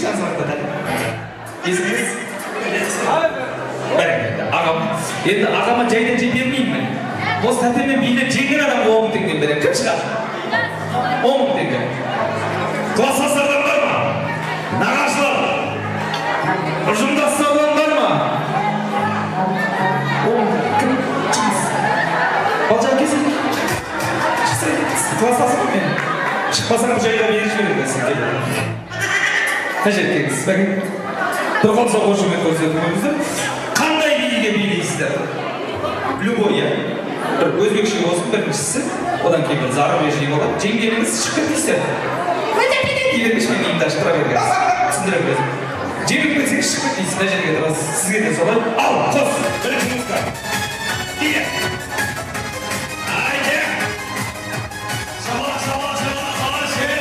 şanslıqda da. Esiniz? Bәрекелді. Ағам, енді ағама жайдан жей бермеймін мен. Осы тәтемен билеп жеңген адам 10 мың теңге беремін. Кім шығады? 10 мың теңге. Класстастардан бар ма? Нағашылар? Ұжымдастардан бар ма? Кім? Балжан келсін? Класстасың ба мен? Шықпасаң бұл жайда беріп жібересің. Қай жерге келіңіз? Бәкең. Бір қолса қошымен көрсетіп қойыңыздар. Қандай биге билейсіздер? Любой, иә? Бір өзбекше болсын біріншісі, одан кейін бір зарубежный болады. Жеңгеніңіз шығып кетейсіздер. Кейбір кішкене имдаш тұра бергенсіз. Түсіндіре бересің. Жеңіп кетсеңіз шығып кетейсіз, мына жерге тұрасыз. Сізге де солай. Ал, қос! Бірінші музыка. Иде! Айде! Шабала, шабала, шабала, шабала, шебе!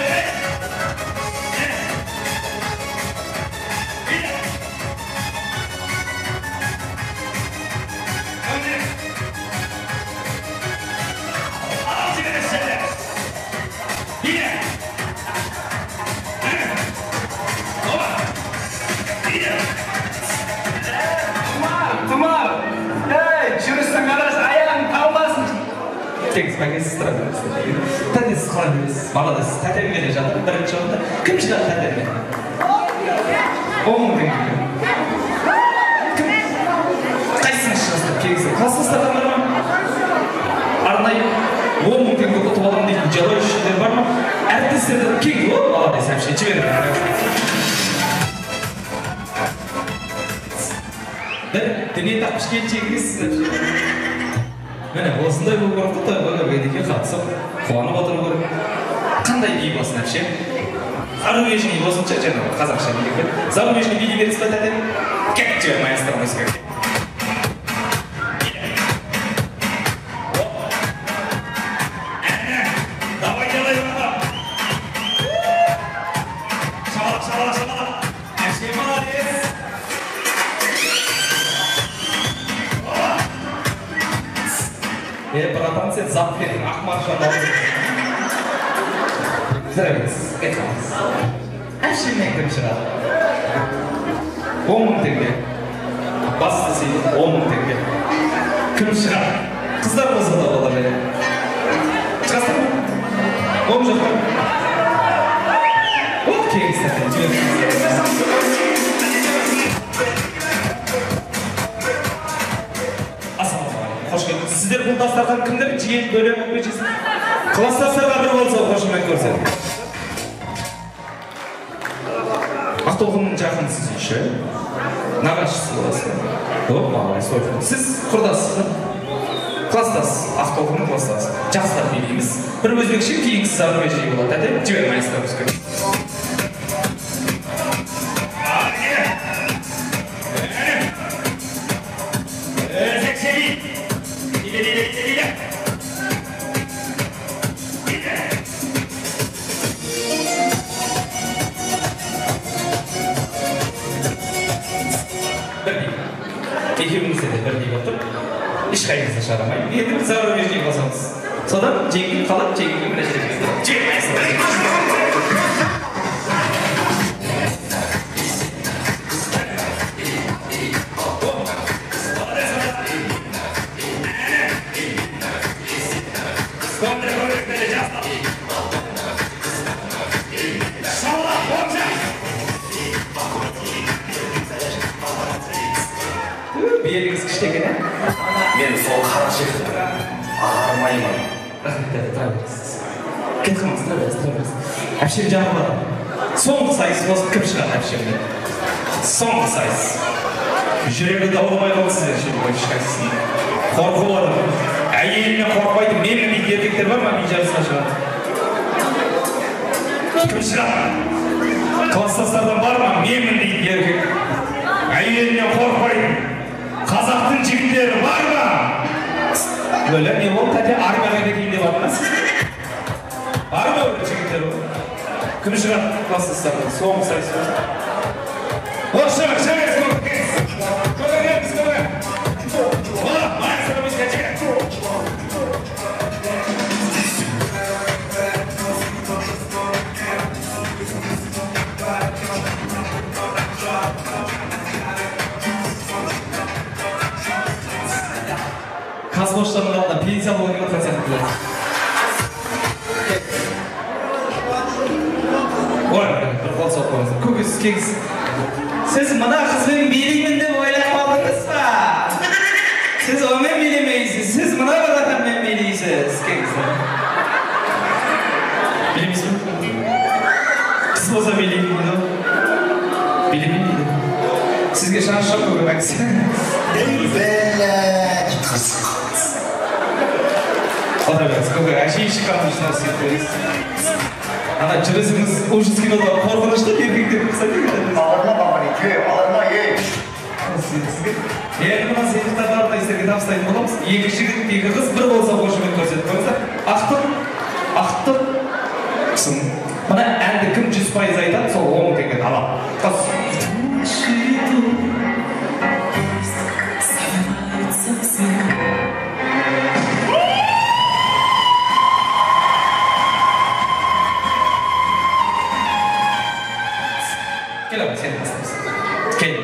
Иде! Көмде! Ал, жібере, шебе! Иде! Тұмар! Ей, жүрістің арас аяғың талмасын! Тегіз бәкесіз тұра бересіз. Тәтесіз қала бересіз. Балада сіз тәтемге де жатыр. Бірінші орында кім шығады тәтемге? 10 мың теңге. Кім? Қайсыңыз шығасыздар? Келіңіздер. Класстастардан бар ма? Арнайы 10 мың теңге ұтып аламын дейтін жалаушылар бар ма? Әріптестерден келіңіз. О, балада сәпше жіберіңіз. Дүние тапқыш келіншегіңізсіздер. Міне, осындай бұл көріп той көңілге қатысып, қуанып отыру керек. Қандай би болсын әпше? Зарубежный болсынша, жаңағы қазақша билік. Зарубежный биді бересіз бе тәтем? Кет жібер маэстро музыка. Давай делай оны. Шабала, шабала, шабала. Әпше молодец. Братан, сен зап бердің, ақмар шамалы. Зәрәбесіз, қайтқамыз. Әпшемен кім шығады? 10 мың теңге. Басты сейді, 10 мың теңге. Кім шығады? Қыздар болса да олар бәрі. Шығасың ба? 10 жоқ па? О, кеңістер. Қош келдіңіз. Сіздер бұл дастархан кімдер? Жиен бөлем болып кетесіз? Класстастарға бір болса қошымен көрсетіп. Ақтолқынның жақынсыз үйші. Нағашысы боласыз. Опа, сіз құрдасыз ба? Класстас, Ақтолқынның класстасы. Жақсылар билейміз. Бір өзбекше кейінгісі зарубежный болады. Әді жібер маэстро музыка. Екеумізде де бірдей болып ешқайсысы шығарамайды. Енді біз зарубежный қосамыз. Содан жеңген қалады, жеңген мына жерге жібермейсіз. Беліңіз кіштеген, ә? Мен сол қара шекті ағармаймын. Рахмет, тұра бересіз. Кет қылмаңыз, тұра бересіз. Әпшем жағым бар. Соңғы сайыс болсын, кім шығады әпшемнен? Соңғы сайыс. Жүрегі дауылмай қалсыз әпшем ғой ешқайсысын. Қорқу адам. Әйелінен қорқпайды, менің дейді еркектер бар ма? Мен жарысына шығады. Кім шығады? Класстастардан бар ма? Менің дейді еркек. Әйелінен қорқпайды. Қазақтың жігіттері бар ма? Böyle ne oldu? Tәте армияға кетейін деп атмасыз? Бар ма бір жігіттер бар? Кім шығады класстастардан? Соңғы сайыс бар. Осы, шәмес көңіз! Көңіз, көңіз! Ола, маэстромыз кәче! Kasboşlarının altında pensiyalı oynuyor tasarlıklar. Oy, bir kol sokmanızı. Köküs, keks. Siz bana kızın biriyim de oylak aldınız mı? Siz o men bilemeysiz. Siz bana zaten men bileysiz. Keks. Bilimsiz mi? Kız olsa bileyim bunu. Bilimim değil. Sizge şans çok koymak istedim. Böyle gitmesin. O da biraz kokuyor. Her şeyi işi kalmış nasıl yapıyoruz. Ana çırısınız ucuz kinoda korkunçta bir erkekler kısa değil mi? Alırma babani, alırma ye. Nasıl sizge? Eğer buna sevgi tabarda isterken tavsayın olamaz. İki kişilik iki kız bir olsa hoşuma gösterip koysa. Aktım. Kısım. Bana endi kim 100% aydan sol 10 teket alam. Kas. Gel abi sen nasılsın? Gel.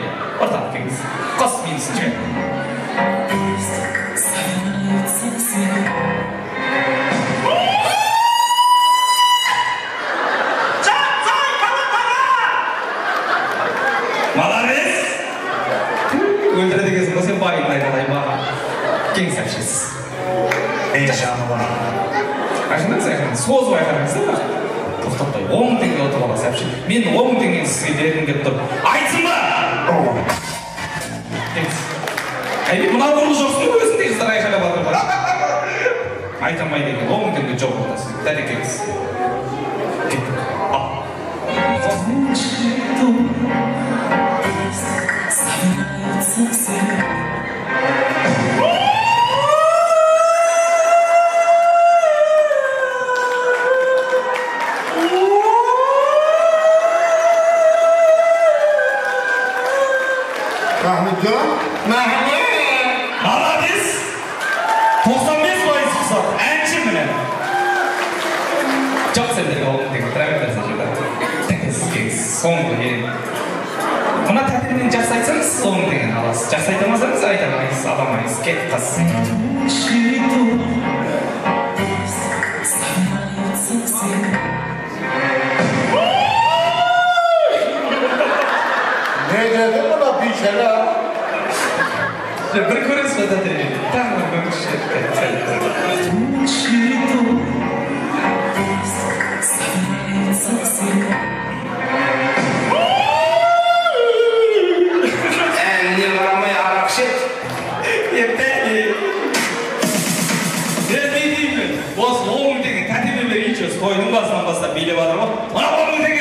Ortak kız. Kas bilsin değil mi? Malares! Öldüre de gezin, nasıl bayılmayın adayım bana. Genç sepşesiz. Heyecanı var. Aşkından sayın, soğuz var efendim, değil mi? Toxtatpay, 10 tenge oturup ala sepşi. Men 10 tenge sizge verin dep turup. Aytsin mı? Genç. Aybi, mına vurulu жоқсың ғой өзінде қыздар айқайлап жатыр ғой. Айта алмай деген 10 теңге жоқ болды сіз. Дәл екенсіз. Кеттік. Ал. Mahmutcan? Молодец! 95% kısa. Әнші міне. Жоқ сендерге 10 теңге травматизм жүрді. Сізге соңғы ең. Мына тәтемнен жақсы айтсаңыз 10 теңгені аласыз. Жақсы айтамасаңыз айтамайсыз, аламайсыз. Кет қас. Ne dedi buna bir şeyler? Bir көресіз ба тәтемнен? Тағы бір Ne varamay arak şet. Епте. Не деймін? Осы 10 теңге тәтеме берейінші, тойдың басынан бастап билеп жатыр ғой. Мына 10 теңге